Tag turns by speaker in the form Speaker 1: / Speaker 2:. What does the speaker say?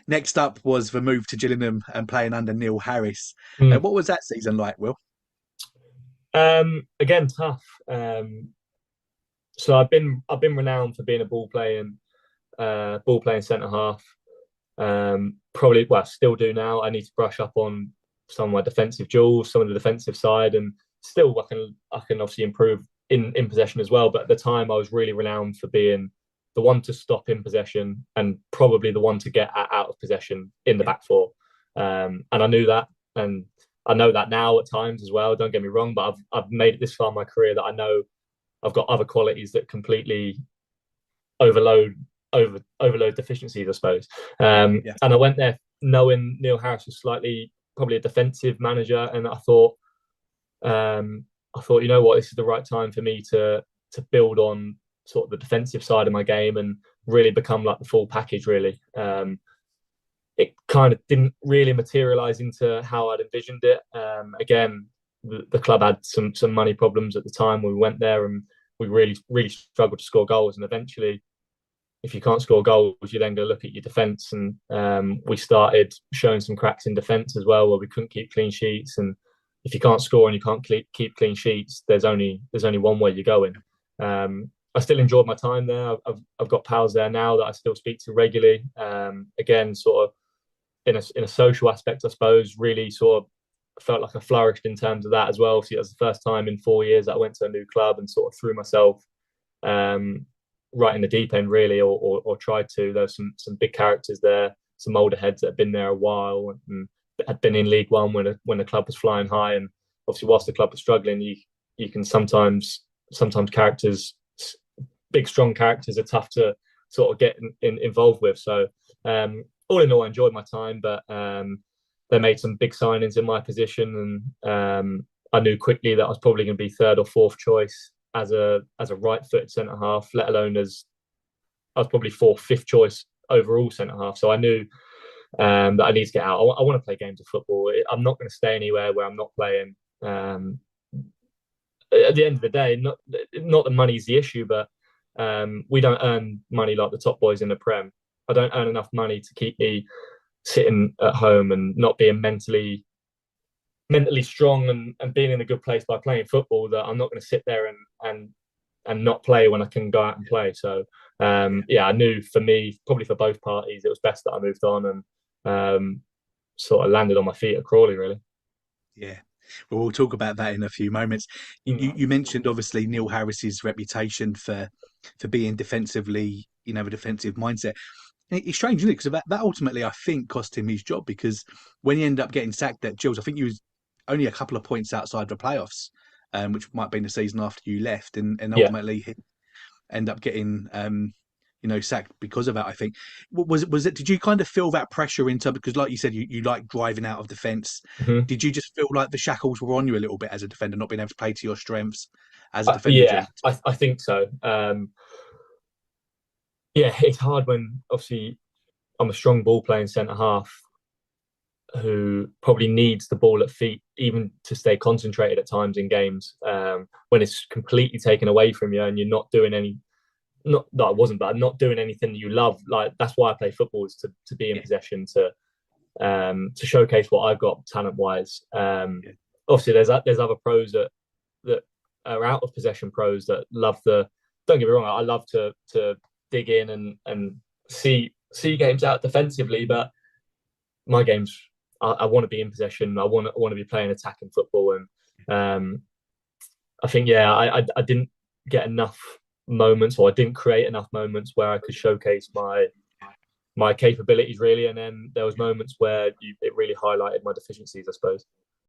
Speaker 1: Next up was the move to Gillingham and playing under Neil Harris.
Speaker 2: Mm.
Speaker 1: What was that season like, Will?
Speaker 2: Again, tough. So I've been renowned for being a ball playing centre half. Probably, well, still do now. I need to brush up on some of my defensive duels, some of the defensive side, and still I can obviously improve in possession as well. But at the time, I was really renowned for being the one to stop in possession and probably the one to get out of possession in the
Speaker 1: Yeah,
Speaker 2: back four. And I knew that, and I know that now at times as well. Don't get me wrong, but I've made it this far in my career that I know I've got other qualities that completely overload overload deficiencies, I suppose.
Speaker 1: yeah,
Speaker 2: And I went there knowing Neil Harris was slightly probably a defensive manager, and I thought, you know what, this is the right time for me to build on sort of the defensive side of my game and really become like the full package. Really, it kind of didn't really materialize into how I'd envisioned it. Again, the club had some money problems at the time when we went there, and we really struggled to score goals. And eventually, if you can't score goals, you then go look at your defence. And we started showing some cracks in defence as well, where we couldn't keep clean sheets. And if you can't score and you can't keep clean sheets, there's only one way you're going. I still enjoyed my time there. I've got pals there now that I still speak to regularly. Again, sort of in a social aspect, I suppose. Really sort of felt like I flourished in terms of that as well. See, it was the first time in 4 years that I went to a new club and sort of threw myself right in the deep end, really, or tried to. There's some big characters there, some older heads that had been there a while and had been in League One when the club was flying high. And obviously, whilst the club was struggling, you can sometimes characters, big strong characters, are tough to sort of get involved with. So all in all, I enjoyed my time, but they made some big signings in my position, and I knew quickly that I was probably going to be third or fourth choice as a right-footed centre half, let alone as I was probably fourth, fifth choice overall centre half. So I knew that I need to get out. I want to play games of football. I'm not going to stay anywhere where I'm not playing. At the end of the day, not the money's the issue, but we don't earn money like the top boys in the Prem. I don't earn enough money to keep me sitting at home and not being mentally strong and being in a good place by playing football. That I'm not going to sit there and not play when I can go out and play. So
Speaker 1: yeah,
Speaker 2: yeah, I knew for me, probably for both parties, it was best that I moved on and sort of landed on my feet at Crawley, really.
Speaker 1: yeah. Well, we'll talk about that in a few moments. You mentioned obviously Neil Harris's reputation for being defensively, a defensive mindset. It's strange, isn't it? Because that ultimately, I think, cost him his job because when he ended up getting sacked at Gills, I think he was only a couple of points outside the playoffs, which might have been the season after you left, and
Speaker 2: Yeah.
Speaker 1: ultimately he end up getting sacked because of that. I think was it? Did you kind of feel that pressure into because, like you said, you like driving out of defence?
Speaker 2: Mm-hmm.
Speaker 1: Did you just feel like the shackles were on you a little bit as a defender, not being able to play to your strengths as a defender during
Speaker 2: Yeah,
Speaker 1: that time?
Speaker 2: I think so. Yeah, it's hard when obviously I'm a strong ball playing centre half who probably needs the ball at feet even to stay concentrated at times in games. When it's completely taken away from you and you're not doing any, not that I wasn't, but I'm not doing anything that you love. Like that's why I play football, is to be in
Speaker 1: Yeah,
Speaker 2: possession, to showcase what I've got talent wise.
Speaker 1: yeah,
Speaker 2: Obviously, there's other pros that are out of possession pros that love the. Don't get me wrong, I love to dig in and see games out defensively, but my games, I want to be in possession. I want to be playing attacking football, and I think yeah, I didn't get enough moments, or I didn't create enough moments where I could showcase my capabilities really. And then there was moments where it really highlighted my deficiencies, I suppose.